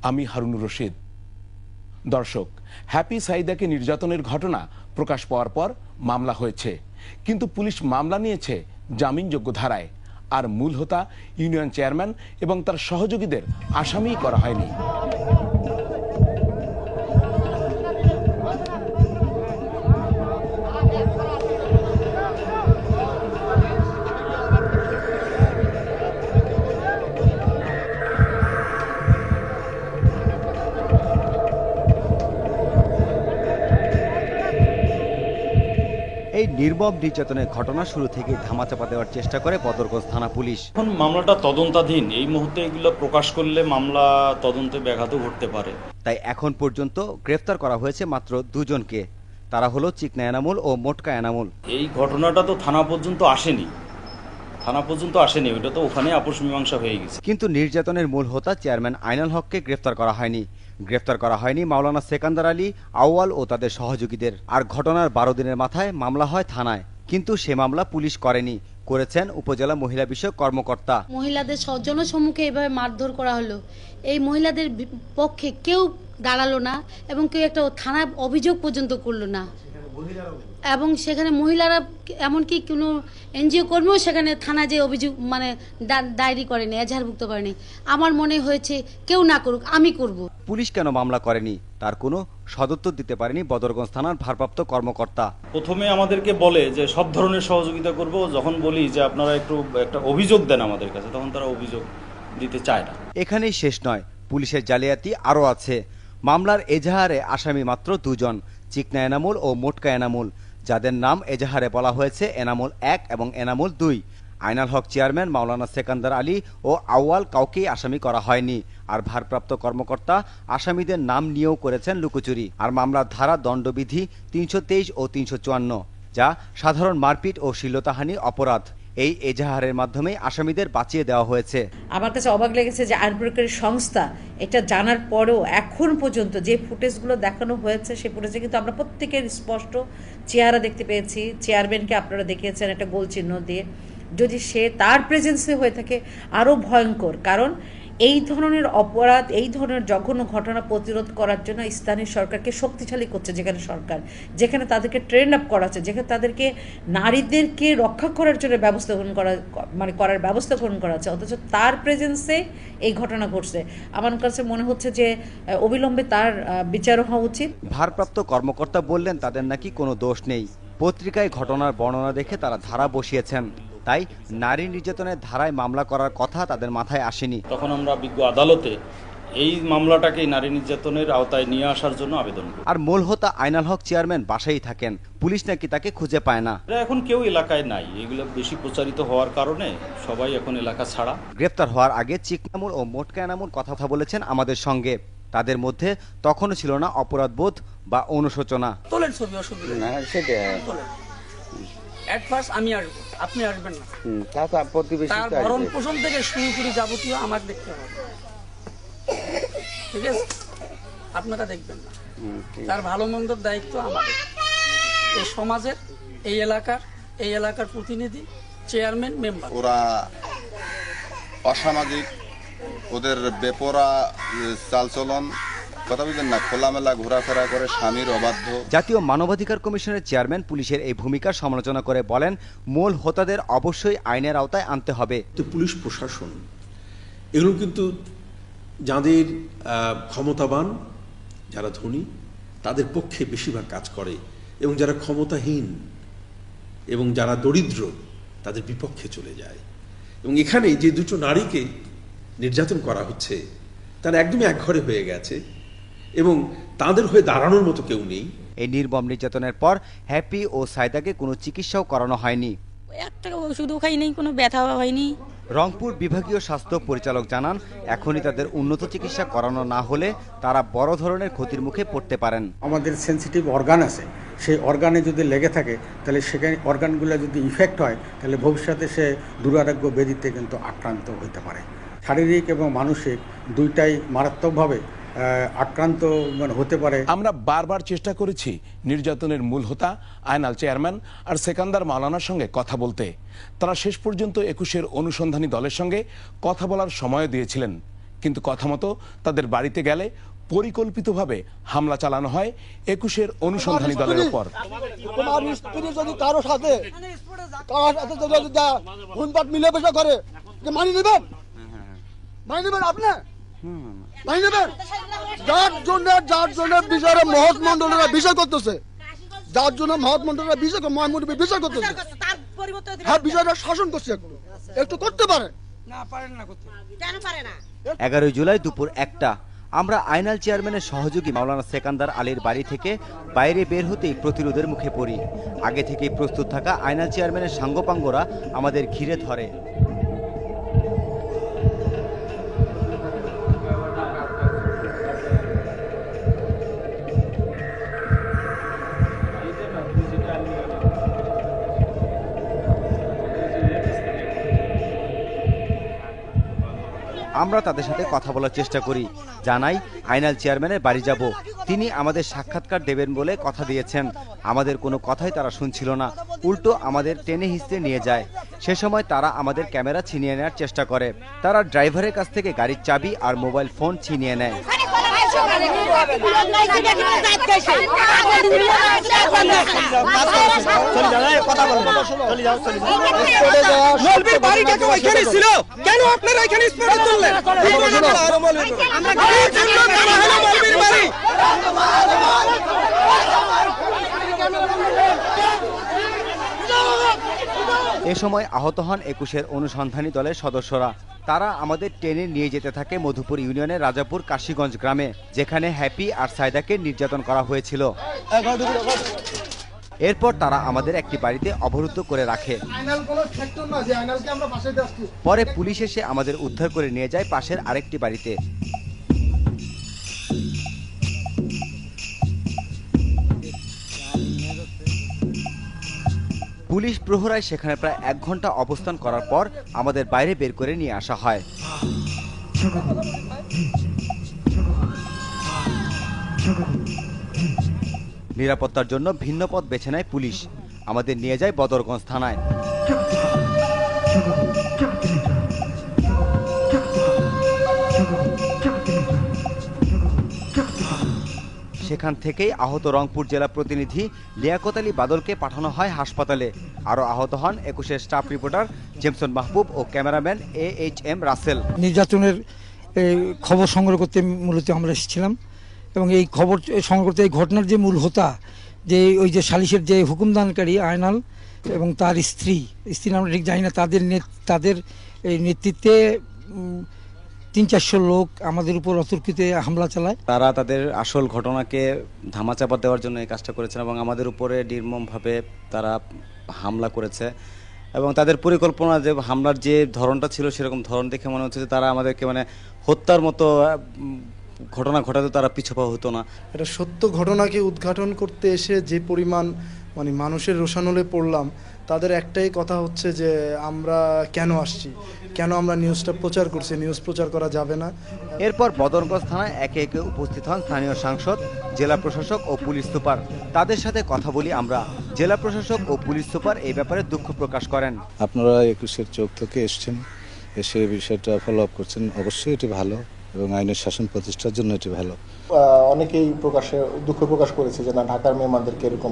আমি হারুনুর রশিদ। দর্শক, হ্যাপি সাইদাকে নির্যাতনের ঘটনা প্রকাশ পাওয়ার পর মামলা হয়েছে, কিন্তু পুলিশ মামলা নিয়েছে জামিনযোগ্য ধারায়, আর মূল হোতা ইউনিয়ন চেয়ারম্যান এবং তার সহযোগীদের আসামি করা হয়নি। এই নির্মম নির্যাতনের ঘটনা শুরু থেকেই ধামাচাপা দেওয়ার চেষ্টা করে বদরগঞ্জ থানা পুলিশ। এখন মামলাটা তদন্তাধীন, এই মুহূর্তে এগুলো প্রকাশ করলে মামলা তদন্তে ব্যাঘাত ঘটতে পারে। তাই এখন পর্যন্ত গ্রেফতার করা হয়েছে মাত্র দুজনকে। তারা হলো চিকনা এনামুল ও মোটকা এনামুল। এই ঘটনাটা তো থানা পর্যন্ত আসেনি, ওটা তো ওখানে আপোষ মীমাংসা হয়ে গেছে। কিন্তু নির্যাতনের মূল হোতা চেয়ারম্যান আইনাল হককে গ্রেফতার করা হয়নি। গ্রেফতার করা হয়নি মাওলানা সেকান্দার আলী, আউয়াল ও তাদের সহযোগীদের। আর ঘটনার 12 দিনের মাথায় মামলা হয় থানায়, কিন্তু সে মামলা পুলিশ করেনি, করেছেন উপজেলা মহিলা বিষয়ক কর্মকর্তা। মহিলাদের জনসম্মুখে এভাবে মারধর করা হলো, এই মহিলাদের পক্ষে কেউ দাঁড়ালো না এবং কেউ একটা থানায় অভিযোগ পর্যন্ত করলো না। এবং সেখানে মহিলারা এমনকি কোনো এনজিও কর্মীও সেখানে থানায় যে অভিযোগ ডায়েরি করেনি, এজাহারভুক্ত করেনি। আমার মনে হয়েছে কেউ না করুক, আমি করব। পুলিশ কেন মামলা করেনি তার কোনো সদুত্তর দিতে পারেনি বদরগঞ্জ থানার ভারপ্রাপ্ত কর্মকর্তা। প্রথমে আমাদেরকে বলে যে সব ধরনের সহযোগিতা করব, যখন বলি যে আপনারা একটা অভিযোগ দেন আমাদের কাছে, তখন তারা অভিযোগ দিতে চায় না। এখানেই শেষ নয়, পুলিশের জালিয়াতি আরও আছে। মামলার এজাহারে আসামি মাত্র দুজন, চিকনা এনামুল ও মোটকা এনামুল, যাদের নাম এজাহারে বলা হয়েছে এনামুল 1 এবং এনামুল 2। আইনাল হক চেয়ারম্যান মাওলানা সেকান্দার আলী ও আউয়াল কাউকেই আসামি করা হয়নি। আর ভারপ্রাপ্ত কর্মকর্তা আসামিদের নাম নিয়েও করেছেন লুকোচুরি। আর মামলার ধারা দণ্ডবিধি 323 ও 354, যা সাধারণ মারপিট ও শ্লীলতাহানির অপরাধ। এই এজাহারের মাধ্যমে আসামিদের বাঁচিয়ে দেওয়া হয়েছে। আমার কাছে অবাক লেগেছে যে আইন প্রয়োগকারী সংস্থা এটা জানার পরেও এখন পর্যন্ত যে ফুটেজগুলো দেখানো হয়েছে, সেই ফুটেজে কিন্তু আমরা প্রত্যেকের স্পষ্ট চেহারা দেখতে পেয়েছি। চেয়ারম্যানকে আপনারা দেখিয়েছেন একটা গোল চিহ্ন দিয়ে। যদি সে তার প্রেজেন্সে হয়ে থাকে আরও ভয়ঙ্কর, কারণ এই ধরনের অপরাধ, এই ধরনের জঘন্য ঘটনা প্রতিরোধ করার জন্য স্থানীয় সরকারকে শক্তিশালী করছে, যেখানে তাদেরকে ট্রেন আপ করা হচ্ছে, যেখানে তাদেরকে নারীদেরকে রক্ষা করার জন্য ব্যবস্থা গ্রহণ করা হচ্ছে, অথচ তার প্রেজেন্সে এই ঘটনা ঘটছে। আমার কাছে মনে হচ্ছে যে অবিলম্বে তার বিচার হওয়া উচিত। ভারপ্রাপ্ত কর্মকর্তা বললেন তাদের নাকি কোনো দোষ নেই। পত্রিকায় ঘটনার বর্ণনা দেখে তারা ধারা বসিয়েছেন, তাই নারী নির্যাতনের ধারায় মামলা করার কথা তাদের মাথায় আসেনি। তখন আমরা বিজ্ঞ আদালতে এই মামলাটাকে নারী নির্যাতনের আওতায় নিয়ে আসার জন্য আবেদন করি। আর মূল হোতা আইনাল হক চেয়ারম্যান বাসায় থাকেন, পুলিশ নাকি তাকে খুঁজে পায় না। এখন কেউ এলাকায় নাই, এগুলো বেশি প্রচারিত হওয়ার কারণে সবাই এখন এলাকা ছাড়া। গ্রেফতার হওয়ার আগে চিকনামুল ও মোটকা এনামুল কথা বলেছেন আমাদের সঙ্গে। তাদের মধ্যে তখনও ছিল না অপরাধবোধ বা অনুশোচনা। আমি আসবো, আপনি আসবেন না, তার ভরণ পোষণ থেকে শুরু করে যাবতীয় আমার দেখতে হবে, ঠিক আছে? আপনারা দেখবেন না, তার ভালো মন্দর দায়িত্ব আমাদের, এই সমাজের, এই এলাকার প্রতিনিধি, চেয়ারম্যান, মেম্বার। ওরা অসামাজিক, ওদের বেপরা চালচলন, কথা বুঝলেন না, খোলামেলা ঘোরাফেরা করে, স্বামীর অবাধ্য। জাতীয় মানবাধিকার কমিশনের চেয়ারম্যান পুলিশের এই ভূমিকার সমালোচনা করে বলেন, মূল হোতাদের অবশ্যই আইনের আওতায় আনতে হবে। তো পুলিশ প্রশাসন এগুলো কিন্তু যাদের ক্ষমতাবান, যারা ধনী, তাদের পক্ষে বেশিরভাগ কাজ করে, এবং যারা ক্ষমতাহীন এবং যারা দরিদ্র তাদের বিপক্ষে চলে যায়। এবং এখানে যে দুটো নারীকে নির্যাতন করা হচ্ছে তারা একদমই একঘরে হয়ে গেছে এবং তাদের হয়ে দাঁড়ানোর মতো কেউ নেই। এই নির্মম নির্যাতনের পর হ্যাপি ও সাইদাকে কোনো চিকিৎসাও করানো হয়নি। একটা ওষুধও খাই নাই, কোনো ব্যথা হয়নি। রংপুর বিভাগীয় স্বাস্থ্য পরিচালক জানান, এখনই তাদের উন্নত চিকিৎসা করানো না হলে তারা বড় ধরনের ক্ষতির মুখে পড়তে পারেন। আমাদের সেন্সিটিভ অর্গান আছে, সেই অর্গানে যদি লেগে থাকে তাহলে সেখানে অর্গানগুলো যদি ইফেক্ট হয় তাহলে ভবিষ্যতে সে দুরারোগ্য ব্যাধিতে কিন্তু আক্রান্ত হতে পারে। শারীরিক এবং মানসিক দুইটাই মারাত্মকভাবে আক্রান্ত হতে পারে। আমরা বারবার চেষ্টা করেছি নির্যাতনের মূল হোতা আইনাল চেয়ারম্যান আর সেকান্দার মাওলানার সঙ্গে কথা বলতে। তারা শেষ পর্যন্ত 21-এর অনুসন্ধানী দলের সঙ্গে কথা বলার সময় দিয়েছিলেন, কিন্তু কথা মতো তাদের বাড়িতে গেলে পরিকল্পিতভাবে হামলা চালানো হয় 21-এর অনুসন্ধানী দলের উপর। তোমার স্ত্রী যদি কারো সাথে হুনপাট মিলেমিশে করে মানি নেবেন, মানি নেবেন আপনি, মানি নেবেন? যার জন্য বিচারে মহৎ মন্ডলেরা বিচার করতেছে, যার জন্য মহৎ মন্ডলেরা বিচার করতেছে, হ্যাঁ বিচারটা শাসন করছে, একটু করতে পারে না, পারেন না করতে, কেন পারে না? 11 জুলাই দুপুর 1টা আমরা আইনাল চেয়ারম্যানের সহযোগী মাওলানা সেকান্দার আলীর বাড়ি থেকে বাইরে বের হতেই প্রতিরোধের মুখে পড়ি। আগে থেকেই প্রস্তুত থাকা আইনাল চেয়ারম্যানের সাঙ্গপাঙ্গরা আমাদের ঘিরে ধরে। আমরা তাদের সাথে কথা বলার চেষ্টা করি, জানাই আইনাল চেয়ারম্যানের বাড়ি যাব। তিনি আমাদের সাক্ষাৎকার দেবেন বলে কথা দিয়েছেন। আমাদের কোনো কথাই তারা শুনছিল না, উল্টো আমাদের টেনে হিঁচড়ে নিয়ে যায়। সে সময় তারা আমাদের ক্যামেরা ছিনিয়ে নেওয়ার চেষ্টা করে। তারা ড্রাইভারের কাছ থেকে গাড়ির চাবি আর মোবাইল ফোন ছিনিয়ে নেয়। এ সময় আহত হন 21-এর অনুসন্ধানী দলের সদস্যরা। তারা আমাদের টেনে নিয়ে যেতে থাকে মধুপুর ইউনিয়নের রাজাপুর কাশীগঞ্জ গ্রামে, যেখানে হ্যাপি আর সাইদাকে নির্যাতন করা হয়েছিল। এরপর তারা আমাদের একটি বাড়িতে অবরুদ্ধ করে রাখে। পরে পুলিশ এসে আমাদের উদ্ধার করে নিয়ে যায় পাশের আরেকটি বাড়িতে। পুলিশ প্রহরায় সেখানে প্রায় 1 ঘন্টা অবস্থান করার পর আমাদের বাইরে বের করে নিয়ে আসা হয়। নিরাপত্তার জন্য ভিন্ন পথ বেছে নেয় পুলিশ। আমাদের নিয়ে যায় বদরগঞ্জ থানায়। সেখান থেকেই আহত রংপুর জেলা প্রতিনিধি লিয়াকত আলী বাদলকে পাঠানো হয় হাসপাতালে। আরও আহত হন 21-এর স্টাফ রিপোর্টার জেমসন মাহবুব ও ক্যামেরাম্যান AHM রাসেল। নির্যাতনের খবর সংগ্রহ করতে মূলত আমরা এসেছিলাম, এবং এই খবর সংগ্রহ করতে এই ঘটনার যে মূল হোতা, যে ওই যে সালিশের যে হুকুমদানকারী আয়নাল এবং তার স্ত্রী আমরা ঠিক জানি না, তাদের এই নেতৃত্বে 300-400 লোক আমাদের উপর অতর্কিতে হামলা চালায়। তারা তাদের আসল ঘটনাকে ধামাচাপা দেওয়ার জন্য এই কাজটা করেছেন এবং আমাদের উপরে নির্মমভাবে তারা হামলা করেছে। এবং তাদের পরিকল্পনা যে হামলার যে ধরনটা ছিল সেরকম ধরন দেখে মনে হচ্ছে যে তারা আমাদেরকে হত্যার মতো ঘটনা ঘটাতে তারা পিছপা হতো না। এটা সত্য ঘটনাকে উদ্ঘাটন করতে এসে যে পরিমাণ মানুষের রোষানলে পড়লাম, তাদের একটাই কথা হচ্ছে যে আমরা কেন আসছি, কেন আমরা নিউজটা প্রচার করছি, নিউজ প্রচার করা যাবে না। এরপর বদরগঞ্জ থানায় একে একে উপস্থিত হন স্থানীয় সাংসদ, জেলা প্রশাসক ও পুলিশ সুপার। তাদের সাথে কথা বলি আমরা। জেলা প্রশাসক ও পুলিশ সুপার এই ব্যাপারে দুঃখ প্রকাশ করেন। আপনারা 21-এর চোখ থেকে এসছেন, এসে বিষয়টা ফলো আপ করছেন, অবশ্যই এটি ভালো এবং আইনের শাসন প্রতিষ্ঠার জন্য এটি ভালো। অনেকেই দুঃখ প্রকাশ করেছে যে না, ঢাকার মেহমানদেরকে এরকম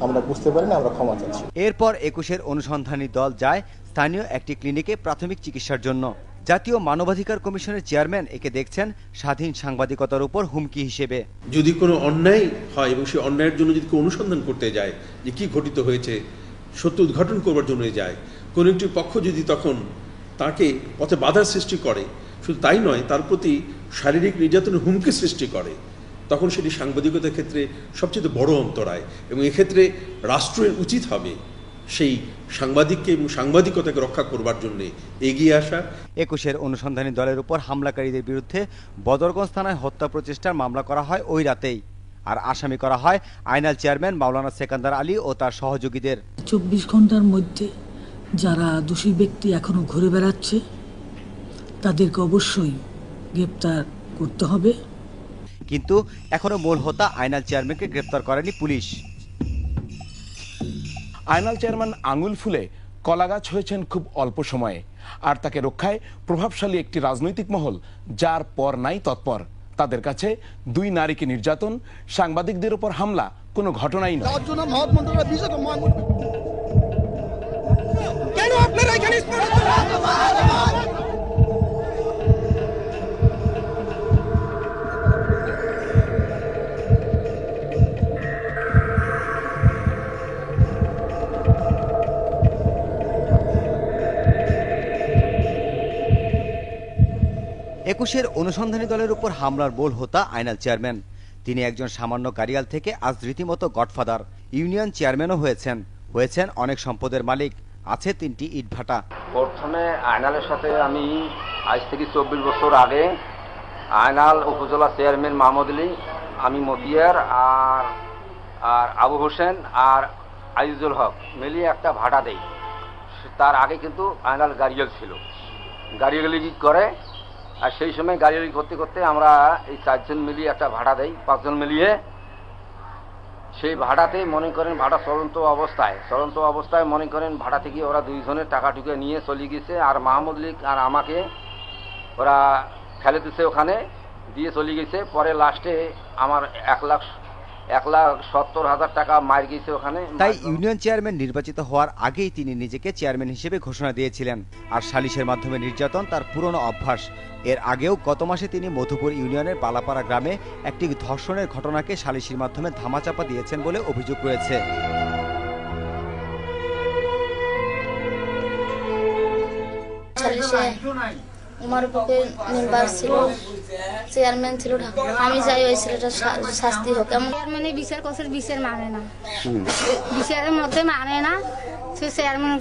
আমরা বুঝতে পারি না, আমরা ক্ষমা চাচ্ছি। এরপর 21-এর অনুসন্ধানী দল যায় স্থানীয় একটি ক্লিনিকে প্রাথমিক চিকিৎসার জন্য। জাতীয় মানবাধিকার কমিশনের চেয়ারম্যান একে দেখছেন স্বাধীন সাংবাদিকতার উপর হুমকি হিসেবে। যদি কোনো অন্যায় হয় এবং সেই অন্যায়ের জন্য যদি কেউ অনুসন্ধান করতে যায় যে কি ঘটিত হয়েছে, সত্য উদ্ঘাটন করবার জন্য যায়, কোনো একটি পক্ষ যদি তখন তাকে পথে বাধার সৃষ্টি করে, শুধু তাই নয় তার প্রতি শারীরিক নির্যাতনের হুমকি সৃষ্টি করে, তখন সেটি সাংবাদিকতার ক্ষেত্রে সবচেয়ে বড় অন্তরায়। এবং এক্ষেত্রে রাষ্ট্রের উচিত হবে সেই সাংবাদিককে এবং সাংবাদিকতাকে রক্ষা করবার জন্য এগিয়ে আসা। 21-এর অনুসন্ধানী দলের উপর হামলাকারীদের বিরুদ্ধে বদরগঞ্জ থানায় হত্যা প্রচেষ্টার মামলা করা হয় ওই রাতেই। আর আসামি করা হয় আইনাল চেয়ারম্যান মাওলানা সেকান্দার আলী ও তার সহযোগীদের। 24 ঘন্টার মধ্যে যারা দোষী ব্যক্তি এখনো ঘুরে বেড়াচ্ছে তাদেরকে অবশ্যই গ্রেপ্তার করতে হবে। কিন্তু এখনো মূল হোতা আইনাল চেয়ারম্যানকে গ্রেপ্তার করেনি পুলিশ। আইনাল চেয়ারম্যান আঙুল ফুলে কলাগাছ হয়েছেন খুব অল্প সময়ে। আর তাকে রক্ষায় প্রভাবশালী একটি রাজনৈতিক মহল যার পর নাই তৎপর। তাদের কাছে দুই নারীকে নির্যাতন, সাংবাদিকদের উপর হামলা কোনো ঘটনাই নয়। একুশের অনুসন্ধানী দলের উপর হামলার মূল হোতা আইনাল চেয়ারম্যান। তিনি একজন সামান্য কারিয়াল থেকে আজ রীতিমতো গডফাদার। ইউনিয়ন চেয়ারম্যানও হয়েছেন অনেক সম্পদের মালিক, আছে 3টি ইটভাটা। প্রথমে আয়নালের সাথে আমি আজ থেকে 24 বছর আগে আয়নাল উপজেলা চেয়ারম্যান মাহমুদ আলী, আমি মতিয়ার আর আবু হোসেন আর আইজুল হক মিলিয়ে একটা ভাড়া দেই। তার আগে কিন্তু আয়নাল গাড়িয়াল ছিল, গাড়িয়ালি করে, আর সেই সময় গাড়িয়ালি করতে করতে আমরা এই 4 জন মিলিয়ে একটা ভাড়া দেই, 5 জন মিলিয়ে। সেই ভাড়াতে মনে করেন ভাড়া চলন্ত অবস্থায় মনে করেন ভাড়া থেকে ওরা 2 জনের টাকা টুকে নিয়ে চলে গেছে, আর মাহমুদ লীগ আর আমাকে ওরা ফেলে দিচ্ছে, ওখানে দিয়ে চলে গেছে। পরে লাস্টে আমার 1,70,000 টাকা মার গেছে ওখানে। তাই ইউনিয়ন চেয়ারম্যান নির্বাচিত হওয়ার আগেই তিনি নিজেকে চেয়ারম্যান হিসেবে ঘোষণা দিয়েছিলেন। আর সালিশের মাধ্যমে নির্যাতন তার পুরনো অভ্যাস। এর আগেও গত মাসে তিনি মধুপুর ইউনিয়নের বালাপাড়া গ্রামে একটি ধর্ষণের ঘটনাকে সালিশির মাধ্যমে ধামাচাপা দিয়েছেন বলে অভিযোগ রয়েছে। আমার পক্ষে মেম্বার ছিল, চেয়ারম্যান ছিল ঢাকা। আমি চাই ওই ছেলেটার শাস্তি হোক। চেয়ারম্যানে বিচার করছে, বিচার মানে না, বিচারের মধ্যে মানে না। সে চেয়ারম্যান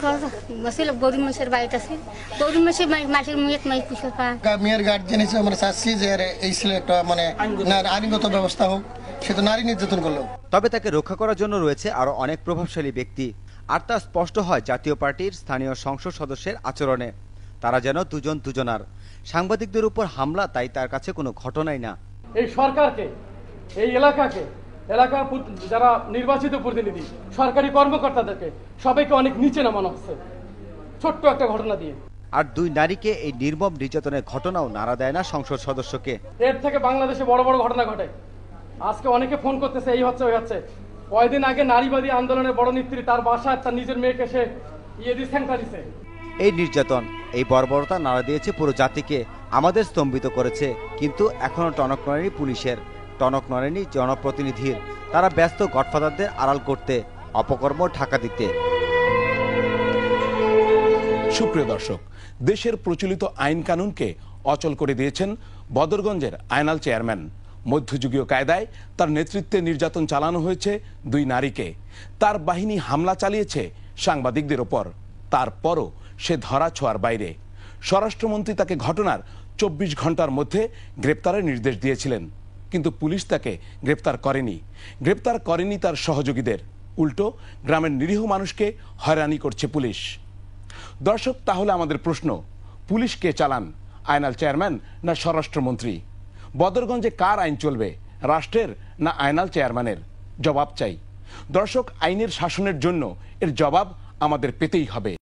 ছিল গরিব মানুষের বাড়িতে আছে, গরিব মাসের মেয়ের মাই পুষে পায়। মেয়ের গার্জেন হিসেবে আমরা চাচ্ছি যে এই ছেলেটা মানে আইনগত ব্যবস্থা হোক, সে তো নারী নির্যাতন করলো। তবে তাকে রক্ষা করার জন্য রয়েছে আরো অনেক প্রভাবশালী ব্যক্তি, আর তা স্পষ্ট হয় জাতীয় পার্টির স্থানীয় সংসদ সদস্যের আচরণে। তারা যেন দুজনার। সাংবাদিকদের উপর হামলা তাই তার কাছে কোনো ঘটনাই না। এই সরকারকে, এই এলাকার যারা নির্বাচিত প্রতিনিধি, সরকারি কর্মকর্তাদেরকে সবাইকে অনেক নিচে নামানো হচ্ছে ছোট্ট একটা ঘটনা দিয়ে। আর 2 নারীকে এই নির্মম নির্যাতনের ঘটনাও নাড়া দেয় না সংসদ সদস্যকে। এর থেকে বাংলাদেশে বড় বড় ঘটনা ঘটে। আজকে অনেকে ফোন করতেছে, এই হচ্ছে ওই হচ্ছে। কয়েকদিন আগে নারীবাদী আন্দোলনের বড় নেত্রী তার বাসায় তার নিজের মেয়েকে সে দিছে। এই নির্যাতন, এই বর্বরতা নাড়া দিয়েছে পুরো জাতিকে, আমাদের স্তম্ভিত করেছে। কিন্তু এখনো টনক নড়েনি পুলিশের, টনক নড়েনি জনপ্রতিনিধির। তারা ব্যস্ত গডফাদারদের আড়াল করতে, অপকর্ম ঢাকা দিতে। সুপ্রিয় দর্শক, দেশের প্রচলিত আইন কানুনকে অচল করে দিয়েছেন বদরগঞ্জের আয়নাল চেয়ারম্যান। মধ্যযুগীয় কায়দায় তার নেতৃত্বে নির্যাতন চালানো হয়েছে 2 নারীকে। তার বাহিনী হামলা চালিয়েছে সাংবাদিকদের ওপর। তারপরও সে ধরা ছোঁয়ার বাইরে। স্বরাষ্ট্রমন্ত্রী তাকে ঘটনার 24 ঘন্টার মধ্যে গ্রেপ্তারের নির্দেশ দিয়েছিলেন, কিন্তু পুলিশ তাকে গ্রেপ্তার করেনি তার সহযোগীদের। উল্টো গ্রামের নিরীহ মানুষকে হয়রানি করছে পুলিশ। দর্শক, তাহলে আমাদের প্রশ্ন, পুলিশ কে চালান, আয়নাল চেয়ারম্যান না স্বরাষ্ট্রমন্ত্রী? বদরগঞ্জে কার আইন চলবে, রাষ্ট্রের না আয়নাল চেয়ারম্যানের? জবাব চাই। দর্শক, আইনের শাসনের জন্য এর জবাব আমাদের পেতেই হবে।